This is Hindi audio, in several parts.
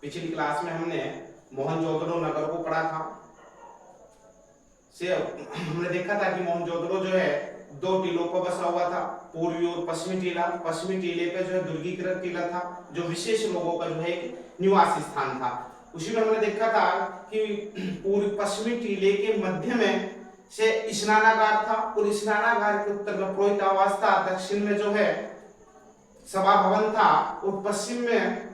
पिछली क्लास में हमने मोहनजोदड़ो नगर को पढ़ा था। से हमने देखा था कि मोहनजोदड़ो जो है दो टीलों पर बसा हुआ था, पूर्वी और पश्चिमी टीला। पश्चिमी टीले पे जो है दुर्गीकृत टीला था, जो विशेष लोगों का जो है एक निवास स्थान था। उसी में हमने देखा था कि पूर्व पश्चिमी टीले के मध्य में से स्नानागार था, और स्नानागार के उत्तर में पुरोहित आवास था, दक्षिण में जो है सभा भवन था, और पश्चिम में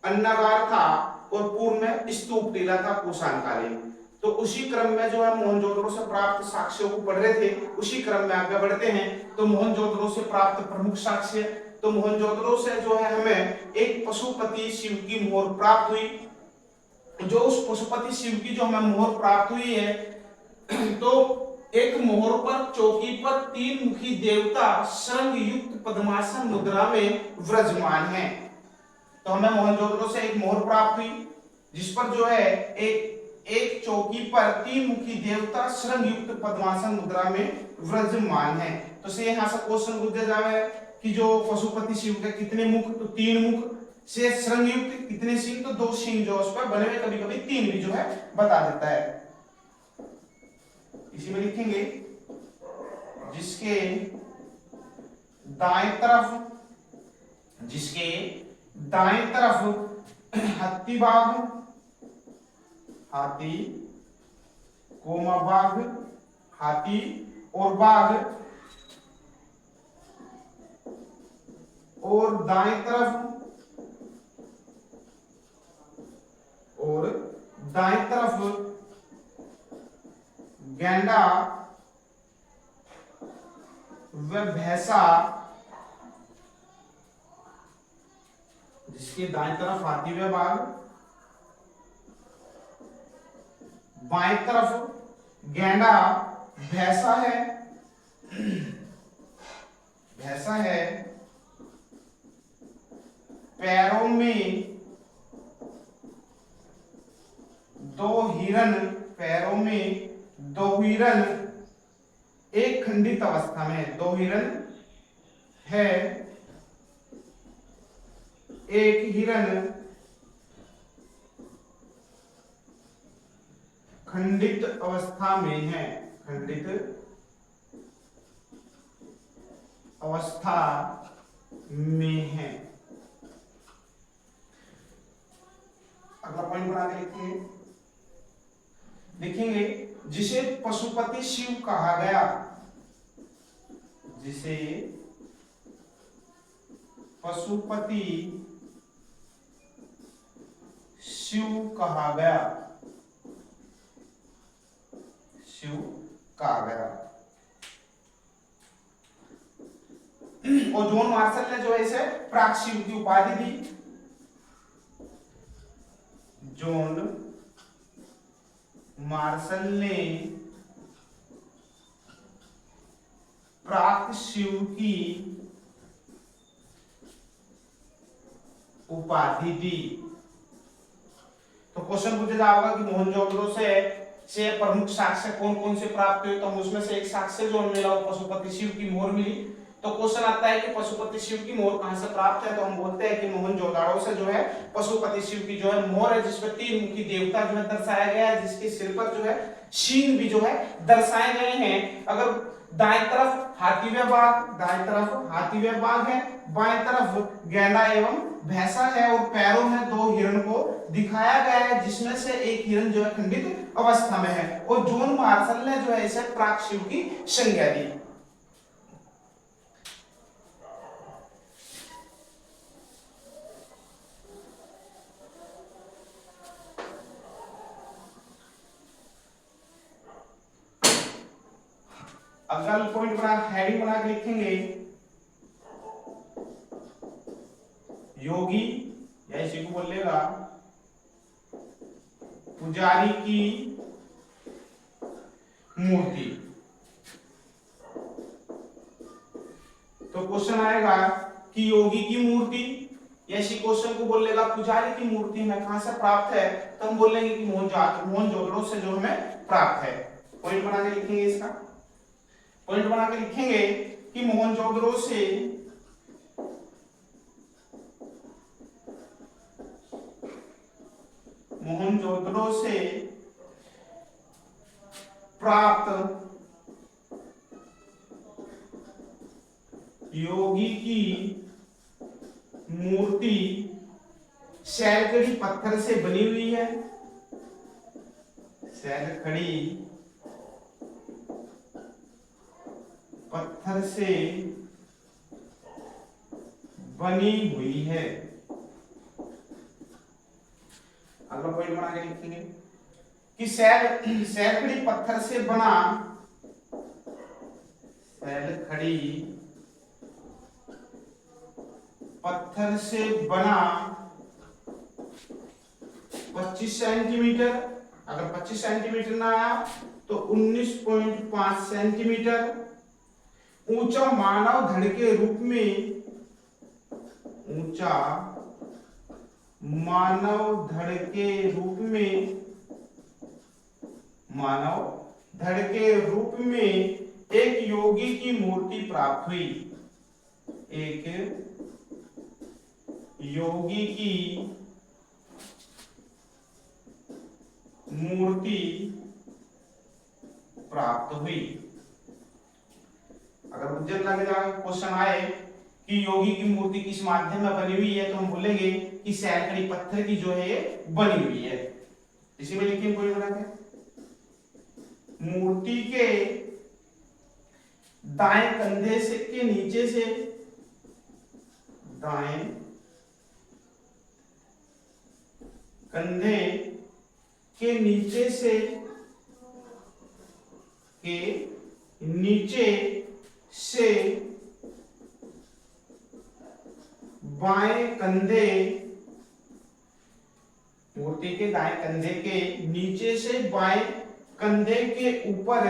अन्नागार था, और पूर्व में स्तूप टीला था कुशाणकालीन। तो उसी क्रम में जो है मोहनजोदड़ो से प्राप्त साक्ष्यों को पढ़ रहे थे, उसी क्रम में आगे बढ़ते हैं। तो मोहनजोदड़ो से प्राप्त प्रमुख साक्ष्य, तो मोहनजोदड़ो से जो है हमें एक पशुपति शिव की मोहर प्राप्त हुई। जो उस पशुपति शिव की जो हमें मोहर प्राप्त हुई है, तो एक मोहर पर चौकी पर तीन मुखी देवता श्रृंग युक्त पद्मासन मुद्रा में विराजमान है। तो हमें मोहनजोदड़ो से एक मोहर प्राप्त हुई, जिस पर जो है एक चौकी पर तीन मुखी देवता श्रृंग युक्त पद्मासन मुद्रा में विराजमान है। तो से यहाँ से क्वेश्चन पूछा जावे कि जो पशुपति शिव के कितने मुख, तो तीन मुख, से श्रृंग युक्त कितने सिंह, तो दो सिंह जो उस पर बने हुए, कभी कभी तीन भी जो है बता देता है। इसी में लिखेंगे जिसके दाएं तरफ हाथी कोमा बाघ, हाथी और बाघ, और दाएं तरफ गैंडा व भैंसा, जिसके दाएं तरफ हाथी व बाघ, बाएं तरफ गैंडा भैंसा है, पैरों में दो हिरन, एक खंडित अवस्था में, दो हिरन है, एक हिरन खंडित अवस्था में है, खंडित अवस्था में है। अगला पॉइंट बना के लिखेंगे जिसे पशुपति शिव कहा गया, जिसे पशुपति शिव कहा गया, और जॉन मार्शल ने जो है इसे प्राक शिव की उपाधि दी। जॉन मार्शल ने प्राक शिव की उपाधि दी। तो क्वेश्चन पूछा जाएगा कि मोहनजोदड़ो से प्रमुख साक्ष्य कौन कौन से प्राप्त हुए, तो हम उसमें से एक साक्ष्य जो मिला वो पशुपति शिव की मोहर मिली। तो क्वेश्चन आता है कि पशुपति शिव की मोहर कहां से प्राप्त है, तो हम बोलते हैं कि मोहनजोदड़ो से जो है पशुपति शिव की जो है मोहर है, जिसमें तीन मुखी देवता जो है दर्शाया गया है, जिसके सिर पर जो है शीन भी जो है दर्शाए गए हैं। अगर दाएं तरफ हाथी व बाघ है, बाएं तरफ गैंडा एवं भैंसा है, और पैरों में दो हिरण को दिखाया गया है, जिसमें से एक हिरण जो है खंडित अवस्था में है, और जॉन मार्शल ने जो है इसे प्राक शिव की संज्ञा दी। अगला पॉइंट बना हेडिंग बना के लिखेंगे योगी, या इसी को बोलेगा पुजारी की मूर्ति। तो क्वेश्चन आएगा कि योगी की मूर्ति, या इसी क्वेश्चन को बोलेगा पुजारी की मूर्ति हमें कहां से प्राप्त है, तो हम बोलेंगे कि मोहनजोदड़ो से जो हमें प्राप्त है। पॉइंट बना के लिखेंगे, इसका पॉइंट बना के लिखेंगे कि मोहनजोदड़ो से मोहनजोदड़ो से प्राप्त योगी की मूर्ति सैलखड़ी पत्थर से बनी हुई है। सैलखड़ी पत्थर से बनी हुई है। अगला पॉइंट बना के लिखेंगे कि सैलखड़ी पत्थर से बना, सैलखड़ी पत्थर से बना 25 सेंटीमीटर, अगर 25 सेंटीमीटर ना आया तो 19.5 सेंटीमीटर ऊंचा मानव धड़ के रूप में, ऊंचा मानव धड़ के रूप में, मानव धड़ के रूप में एक योगी की मूर्ति प्राप्त हुई। एक योगी की मूर्ति प्राप्त हुई। अगर उज्जैन लग जाए क्वेश्चन आए कि योगी की मूर्ति किस माध्यम में बनी हुई है, तो हम बोलेंगे कि सैलखड़ी पत्थर की जो है ये बनी हुई है। इसी में लिखिए कोई बना के, मूर्ति के दाएं कंधे से के नीचे से, दाएं कंधे के नीचे से, के नीचे से बाएं कंधे, मूर्ति के दाएं कंधे के नीचे से बाएं कंधे के ऊपर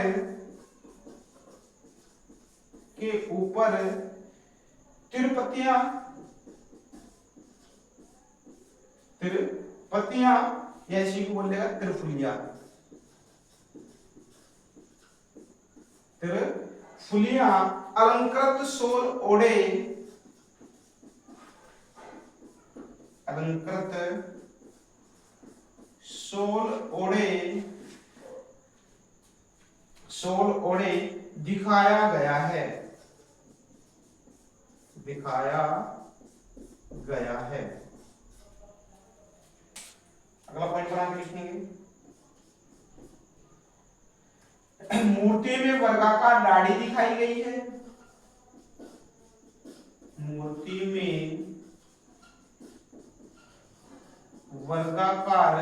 तिरुपतियां या इसी को बोलेगा त्रिफुलिया, त्रिफुलिया अलंकृत सोल ओढ़े, अलंकृत सोल ओढ़े दिखाया गया है, दिखाया गया है। अगला पॉइंट बना के लिखेंगे, मूर्ति में वर्गाकार दाढ़ी दिखाई गई है। मूर्ति में वर्गाकार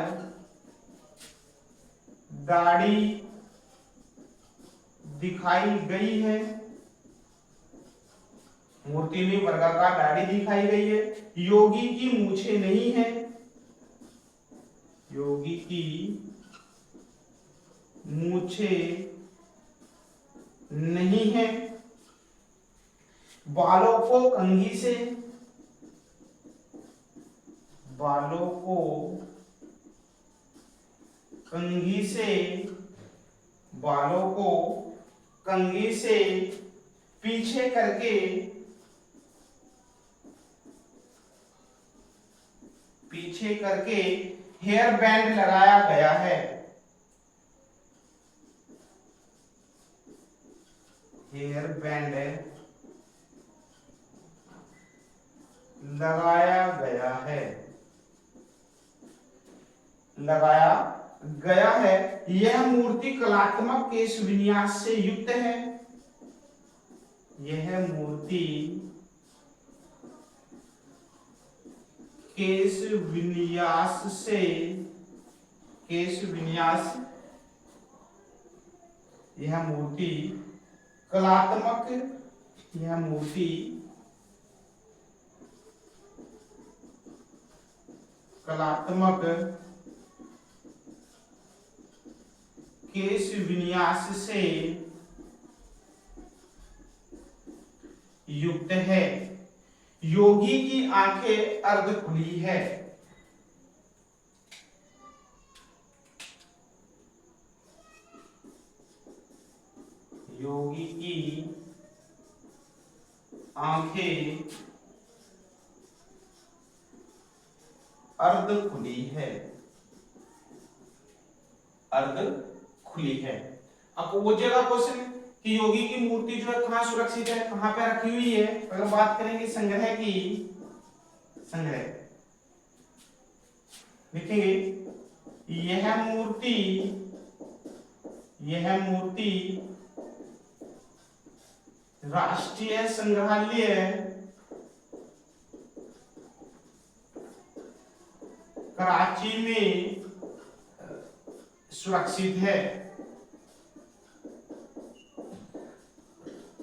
दाढ़ी दिखाई गई है। मूर्ति में वर्गाकार दाढ़ी दिखाई गई है। योगी की मूछें नहीं है, योगी की मूछें नहीं है। बालों को कंघी से, बालों को कंघी से, बालों को कंघी से पीछे करके, पीछे करके हेयर बैंड लगाया गया है। हेयर बैंड लगाया गया है, लगाया गया है। यह मूर्ति कलात्मक केश विन्यास से युक्त है। यह मूर्ति केश विन्यास से, केश विन्यास, यह मूर्ति कलात्मक, यह मूर्ति कलात्मक केश विन्यास से युक्त है। योगी की आंखें अर्ध खुली है। योगी की आंखें अर्ध खुली है। अर्ध खुली है। अब वो जगह क्वेश्चन कि योगी की मूर्ति जो है कहाँ सुरक्षित है, कहाँ पे रखी हुई है। अगर बात करेंगे संग्रह की, संग्रह लिखेंगे यह मूर्ति राष्ट्रीय संग्रहालय कराची में सुरक्षित है,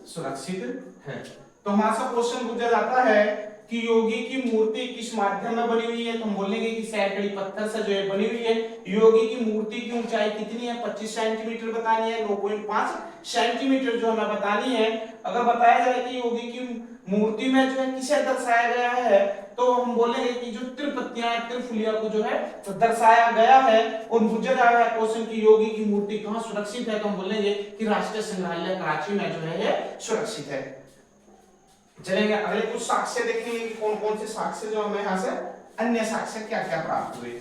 सुरक्षित है। तो हमारा सा क्वेश्चन पूछा जाता है कि योगी की मूर्ति किस माध्यम में बनी हुई है, तो हम बोलेंगे कि सैकड़ी पत्थर से जो है बनी हुई है। योगी की मूर्ति की ऊंचाई कितनी है, 25 सेंटीमीटर बतानी है, 9.5 सेंटीमीटर जो हमें बतानी है। अगर बताया जाए कि योगी की मूर्ति में जो है किसे दर्शाया गया है, तो हम बोलेंगे कि जो त्रिपत्तियां त्रिफुलिया को जो है तो दर्शाया गया है। और पूछा जा रहा है क्वेश्चन की योगी की मूर्ति कहाँ सुरक्षित है, तो हम बोलेंगे कि राष्ट्रीय संग्रहालय कराची में जो है ये सुरक्षित है। चलेंगे अगले कुछ साक्ष्य देखेंगे कि कौन कौन से साक्ष्य जो हमें यहाँ से अन्य साक्ष्य क्या क्या प्राप्त हुए।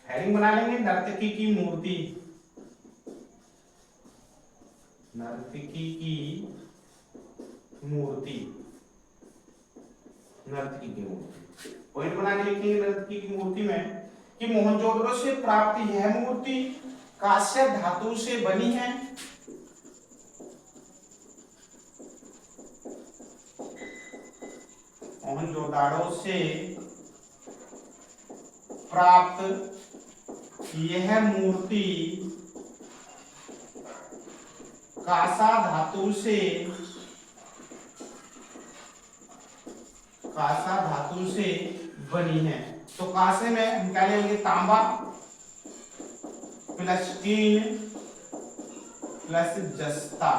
हेडिंग बना लेंगे नर्तकी की मूर्ति, नर्तकी की मूर्ति, नर्तकी की मूर्ति। पॉइंट बना के लिखेंगे नर्तकी की मूर्ति में कि मोहनजोदड़ो से प्राप्त यह मूर्ति कांस्य धातु से बनी है। मोहनजोदड़ो से प्राप्त यह मूर्ति कांसा धातु से बनी है। तो कांसे में हम क्या लेंगे, तांबा प्लस टीन प्लस जस्ता।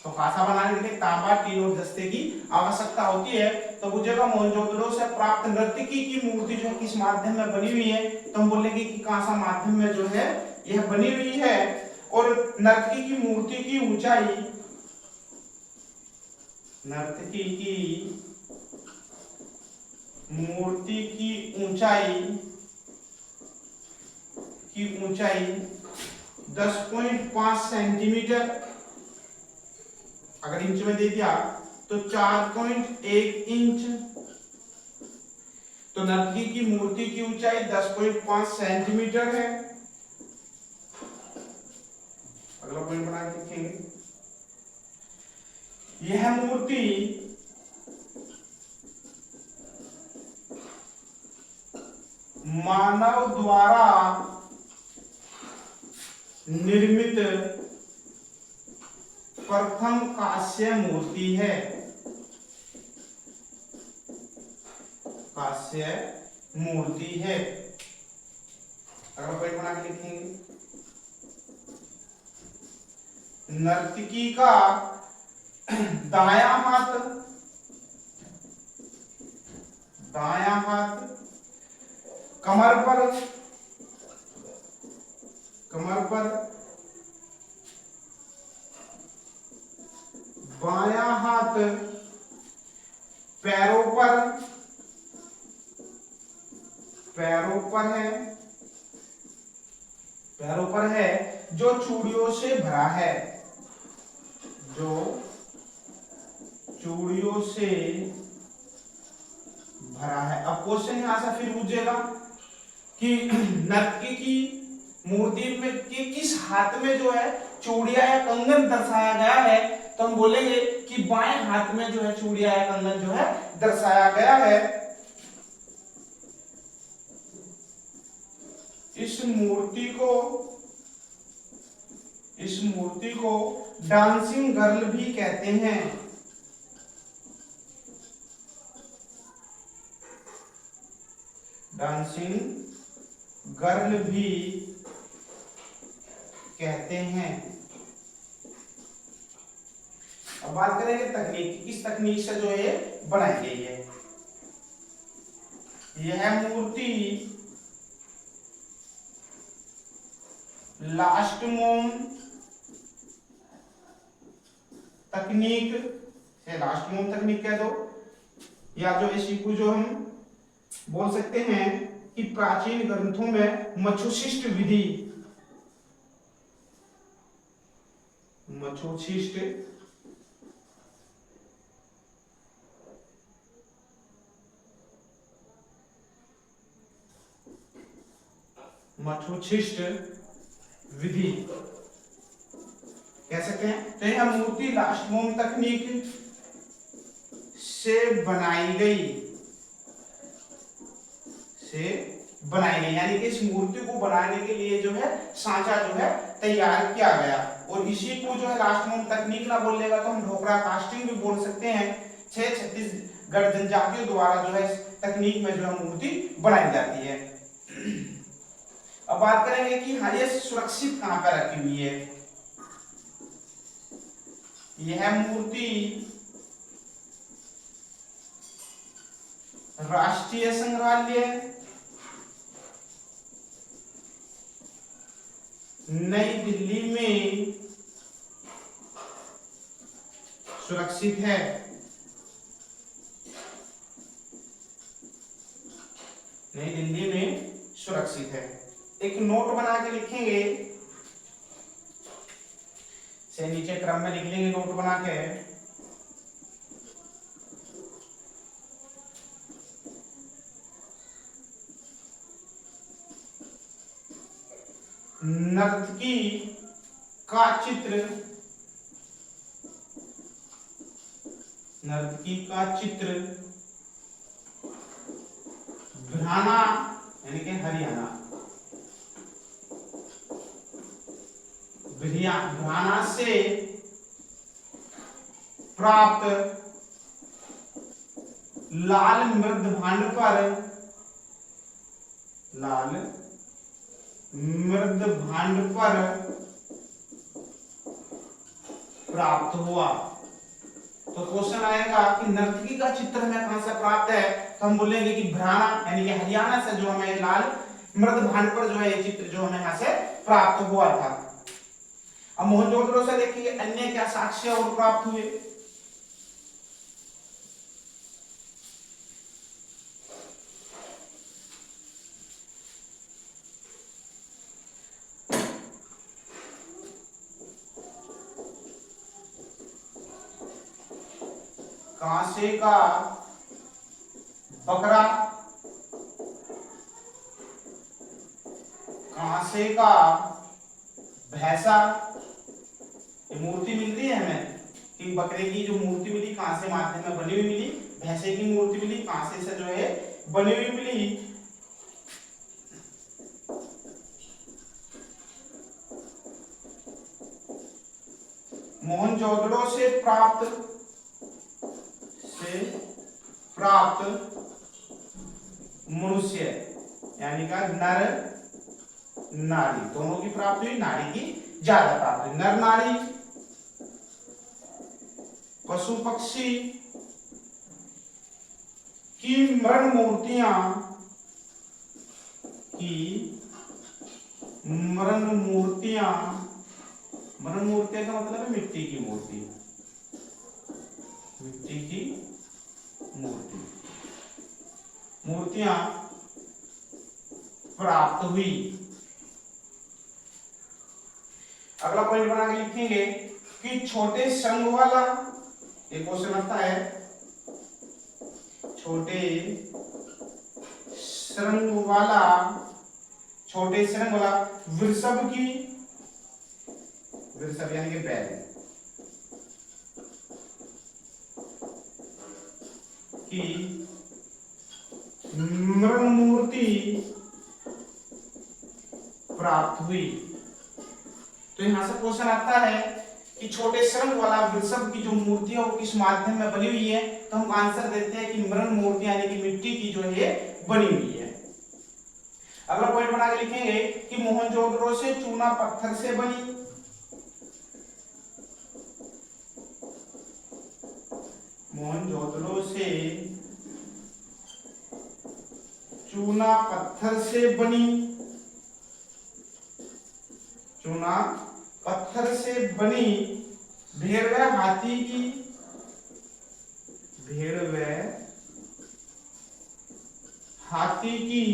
तो कांसा बनाने के लिए तांबा, टीन और जस्ते की आवश्यकता होती है। तो वो जगह मोहनजोदड़ो से प्राप्त नर्तकी की मूर्ति जो है किस माध्यम में बनी हुई है, तो हम बोलेंगे कि कांसा माध्यम में जो है यह बनी हुई है। और नर्तकी की मूर्ति की ऊंचाई, नर्तकी की मूर्ति की ऊंचाई 10.5 सेंटीमीटर, अगर इंच में दे दिया तो 4.1 इंच। तो नर्तकी की मूर्ति की ऊंचाई 10.5 सेंटीमीटर है। अगला पॉइंट बना के लिखेंगे, यह मूर्ति मानव द्वारा निर्मित प्रथम कांस्य मूर्ति है, कांस्य मूर्ति है। अगला पॉइंट बना के लिखेंगे, नर्तकी का दायां हाथ कमर पर, बायां हाथ पैरों पर है, जो चूड़ियों से भरा है, जो चूड़ियों से भरा है। अब क्वेश्चन यहां से फिर पूछेगा कि नर्तकी की मूर्ति में के किस हाथ में जो है चूड़िया या कंगन दर्शाया गया है, तो हम बोलेंगे कि बाएं हाथ में जो है चूड़िया या कंगन जो है दर्शाया गया है। इस मूर्ति को डांसिंग गर्ल भी कहते हैं, डांसिंग गर्ल भी कहते हैं। अब बात करेंगे तकनीक, किस तकनीक से जो है बनाई गई है। यह मूर्ति लास्टमोम तकनीक से, लास्टमोम तकनीक कह दो, या जो इसी को जो हम बोल सकते हैं कि प्राचीन ग्रंथों में मछोशिष्ट विधि, मछोशिष्ट मछोशिष्ट विधि कह सकते हैं। तो यह मूर्ति लास्टमोम तकनीक से बनाई गई, यानी कि इस मूर्ति को बनाने के लिए जो है सांचा जो है तैयार किया गया, और इसी को जो है लास्टमोम तकनीक ना बोल लेगा तो हम ढोकरा कास्टिंग भी बोल सकते हैं। 6 छत्तीसगढ़ जनजातियों द्वारा जो है तकनीक में जो है मूर्ति बनाई जाती है। अब बात करेंगे कि हाँ ये सुरक्षित कहां पर रखी हुई है। यह मूर्ति राष्ट्रीय संग्रहालय नई दिल्ली में सुरक्षित है। नई दिल्ली में सुरक्षित है। एक नोट बना के लिखेंगे, से नीचे क्रम में लिख लेंगे नोट बना के। नर्तकी का चित्र, नर्तकी का चित्र घराना यानी कि हरियाणा, घराना से प्राप्त लाल मृद भांड पर, लाल मृद भांड पर प्राप्त हुआ। तो क्वेश्चन आएगा कि नर्तकी का चित्र हमें कहां से प्राप्त है, तो हम बोलेंगे कि भराना यानी कि हरियाणा से जो हमें लाल मृद भांड पर जो है ये चित्र जो हमें यहां से प्राप्त हुआ था। अब मोहनजोदड़ो से देखिए अन्य क्या साक्ष्य और प्राप्त हुए। कांसे का बकरा, कांसे का भैंसा, ये मूर्ति मिलती है हमें कि बकरे की जो मूर्ति मिली कांसे माध्यम में बनी हुई मिली, भैंसे की मूर्ति मिली कांसे से जो है बनी हुई मिली। मोहनजोदड़ो से प्राप्त मनुष्य यानी का नर नारी, दोनों की प्राप्ति हुई, नारी की ज्यादा प्राप्ति। नर नारी, पशु पक्षी की मरण मूर्तियां, मरण मूर्तियां का मतलब है मिट्टी की मूर्ति, मिट्टी की मूर्तियां प्राप्त हुई। अगला पॉइंट बना के लिखेंगे कि छोटे संग वाला, एक क्वेश्चन आता है, छोटे संग वाला वृषभ की, वृषभ यानी कि बैल की मरण मूर्ति प्राप्त हुई। तो यहां से क्वेश्चन आता है कि छोटे श्रृंग वाला वृषभ की जो मूर्ति है वो किस माध्यम में बनी हुई है, तो हम आंसर देते हैं कि मरण मूर्ति यानी कि मिट्टी की जो है बनी हुई है। अगला पॉइंट बना के लिखेंगे कि मोहनजोदड़ो से चूना पत्थर से बनी, मोहनजोदड़ो से चूना पत्थर से बनी, चूना पत्थर से बनी भेड़ व हाथी की, भेड़ व हाथी की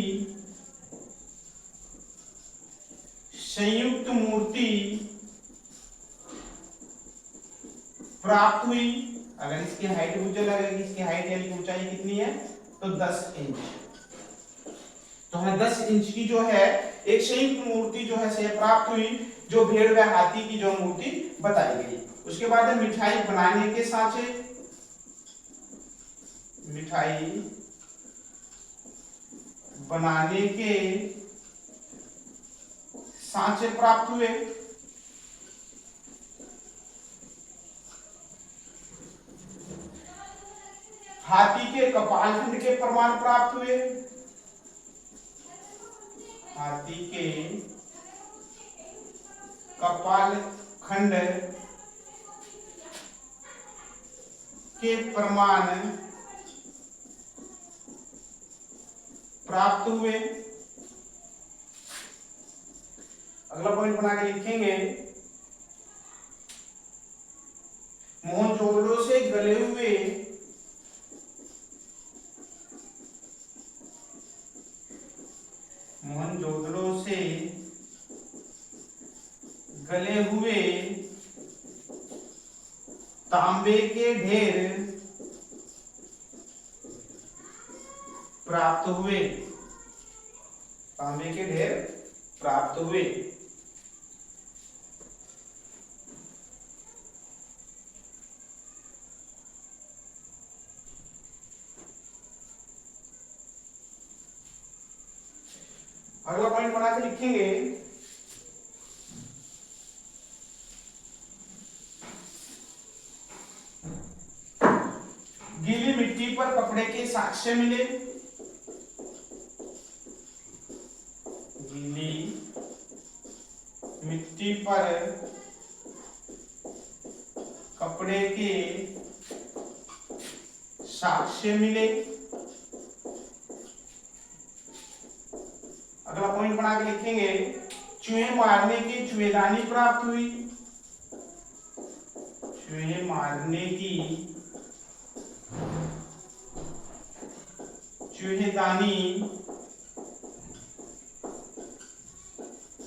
संयुक्त मूर्ति प्राप्त हुई। अगर इसकी हाइट मुझे लगेगी, इसकी हाइट यानी कि ऊंचाई कितनी है, तो 10 इंच। तो हमें 10 इंच की जो है एक संयुक्त मूर्ति जो है से प्राप्त हुई, जो भेड़ व हाथी की जो मूर्ति बताई गई। उसके बाद मिठाई बनाने के सांचे, मिठाई बनाने के सांचे प्राप्त हुए। हाथी के कपालखंड के प्रमाण प्राप्त हुए, हाथी के कपालखंड के प्रमाण प्राप्त हुए। अगला पॉइंट बना के लिखेंगे, मोहनजोदड़ो से गले हुए, मोहनजोदड़ो से गले हुए तांबे के ढेर प्राप्त हुए, तांबे के ढेर प्राप्त हुए। अगला पॉइंट बना के लिखेंगे, गीली मिट्टी पर कपड़े के साक्ष्य मिले, गीली मिट्टी पर कपड़े के साक्ष्य मिले। अगला पॉइंट बना के लिखेंगे, चूहे मारने की चूहेदानी प्राप्त हुई, चूहे मारने की चूहेदानी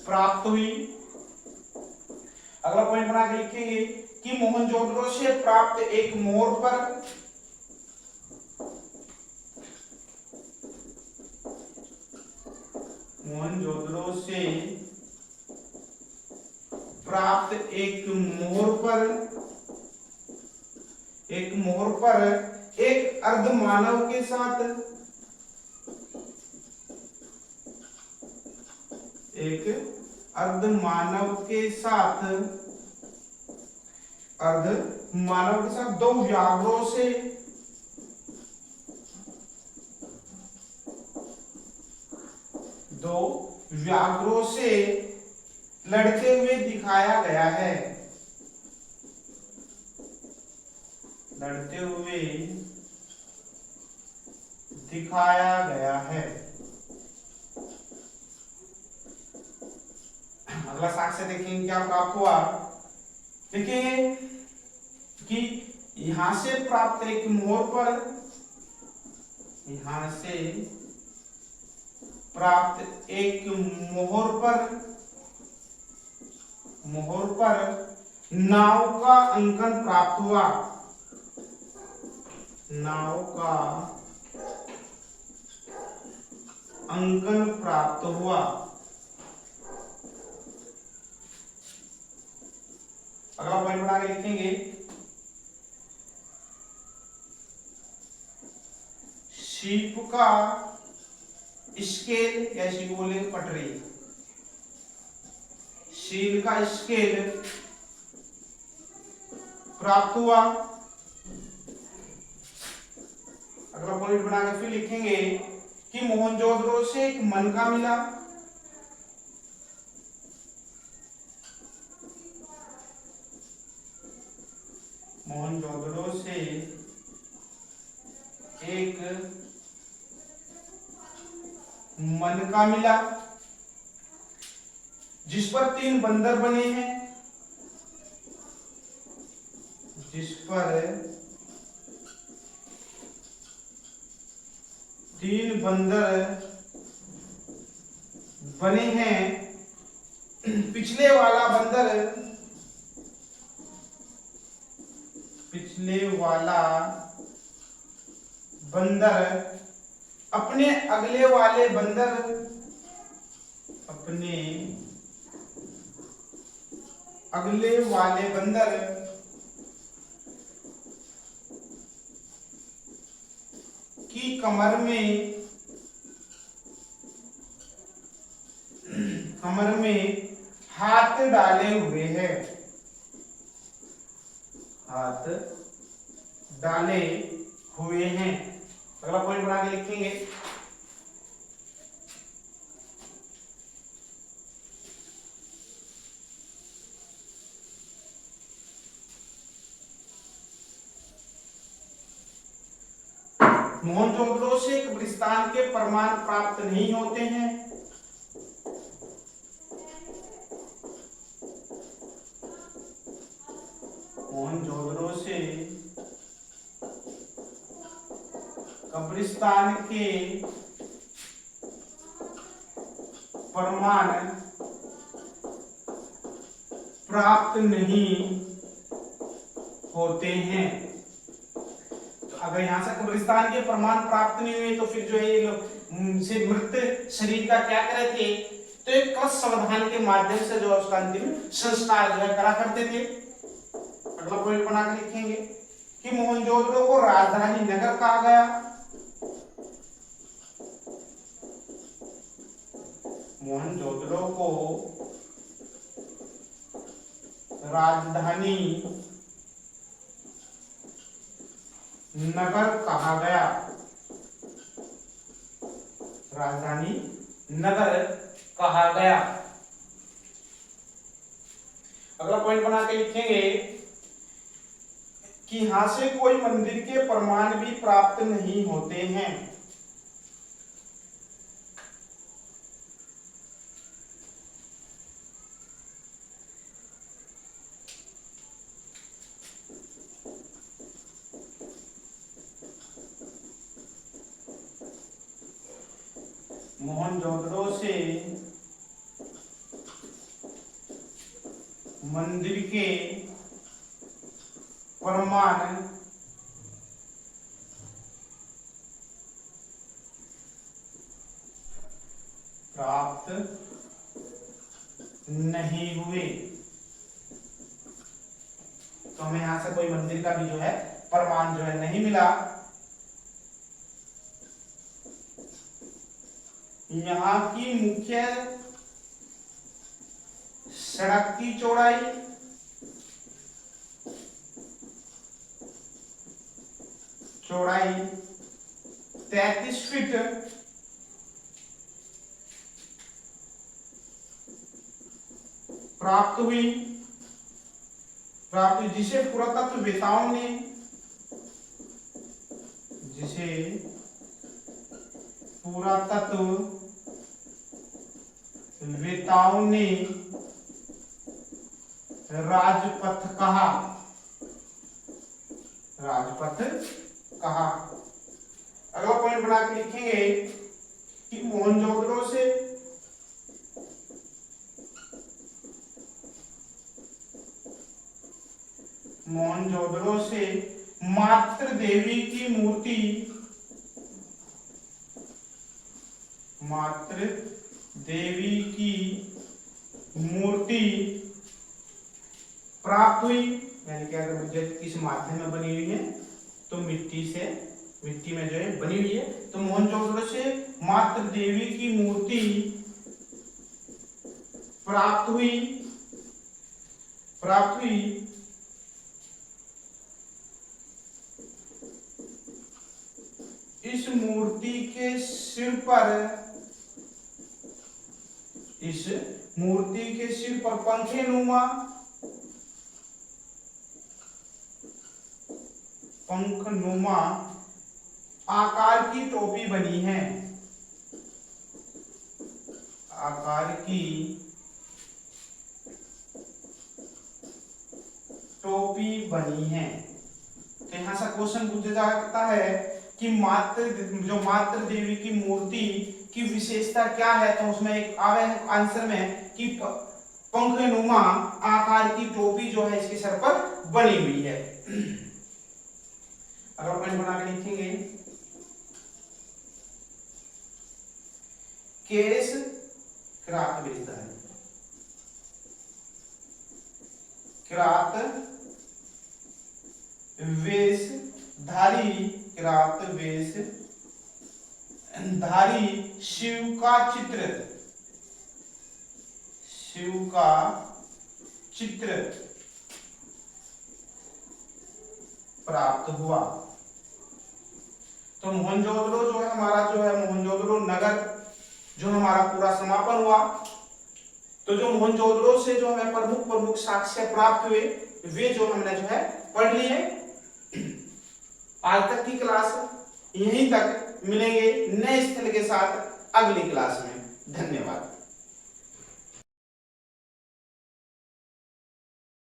प्राप्त हुई। अगला पॉइंट बना के लिखेंगे कि मोहनजोदड़ो से प्राप्त एक मोर पर, मोहनजोदड़ो से प्राप्त एक मोर पर, एक मोर पर एक अर्धमानव के साथ, एक अर्धमानव के साथ, अर्धमानव के साथ दो व्याघ्रों से, दो व्याघ्रों से लड़ते हुए दिखाया गया है, लड़ते हुए दिखाया गया है। अगला साक्ष्य देखेंगे क्या प्राप्त हुआ। देखेंगे कि यहां से प्राप्त एक मोर पर, यहां से प्राप्त एक मोहर पर, मोहर पर नाव का अंकन प्राप्त हुआ, नाव का अंकन प्राप्त हुआ। अगला पॉइंट बना के लिखेंगे, शीप का स्केल, या शीप बोले पटरी, शील का स्केल प्राप्त हुआ। अगला पॉइंट बना के फिर लिखेंगे कि मोहनजोदड़ो से एक मनका मिला, मोहनजोदड़ो से एक मन का मिला, जिस पर 3 बंदर बने हैं, जिस पर 3 बंदर बने हैं। पिछले वाला बंदर अपने अगले वाले बंदर की कमर में हाथ डाले हुए हैं, अगला पॉइंट बना के लिखेंगे। मोहनजोदड़ो से कब्रिस्तान के प्रमाण प्राप्त नहीं होते हैं। मोहनजोदड़ो से कब्रिस्तान के प्रमाण प्राप्त नहीं होते हैं। तो अगर यहां से कब्रिस्तान के प्रमाण प्राप्त नहीं हुए तो फिर जो है ये लोग से मृत शरीर का क्या करे थे, तो एक कलश समाधान के माध्यम से जो उसका अंतिम संस्कार जो है करा करते थे। अगला पॉइंट बना के लिखेंगे कि मोहनजोदड़ो को राजधानी नगर कहा गया। मोहनजोदड़ो को राजधानी नगर कहा गया। राजधानी नगर कहा गया। अगला पॉइंट बना के लिखेंगे कि यहां से कोई मंदिर के प्रमाण भी प्राप्त नहीं होते हैं। मोहनजोदड़ो से मंदिर के प्रमाण प्राप्त नहीं हुए। तो हमें यहां से कोई मंदिर का भी जो है प्रमाण जो है नहीं मिला। यहाँ की मुख्य सड़क की चौड़ाई 33 फीट प्राप्त हुई, जिसे पुरातत्ववेताओं ने राजपथ कहा। अगला पॉइंट बना के लिखेंगे कि मोहनजोदड़ो से मातृ देवी की मूर्ति प्राप्त हुई। यानी कि अगर जब किस माध्यम में बनी हुई है तो मिट्टी में जो है बनी हुई है। तो मोहनजोदड़ो से मातृ देवी की मूर्ति प्राप्त हुई। इस मूर्ति के सिर पर पंखनुमा आकार की टोपी बनी है। आकार की टोपी बनी है। तो यहाँ से क्वेश्चन पूछा जा सकता है कि मातृ देवी की मूर्ति की विशेषता क्या है, तो उसमें एक आवे आंसर में कि पंखनुमा आकार की टोपी जो है इसके सर पर बनी हुई है। अगर अपन बना के लिखेंगे केश किरात वेशधारी, किरात वेशधारी, किरात वेशधारी शिव का चित्र, शिव का चित्र प्राप्त हुआ। तो मोहनजोदड़ो जो है हमारा जो है मोहनजोदड़ो नगर जो हमारा पूरा समापन हुआ। तो जो मोहनजोदड़ो से जो हमें प्रमुख साक्ष्य प्राप्त हुए वे जो हमने जो है पढ़ लिए। आज तक की क्लास यहीं तक, मिलेंगे नए स्थल के साथ अगली क्लास में। धन्यवाद।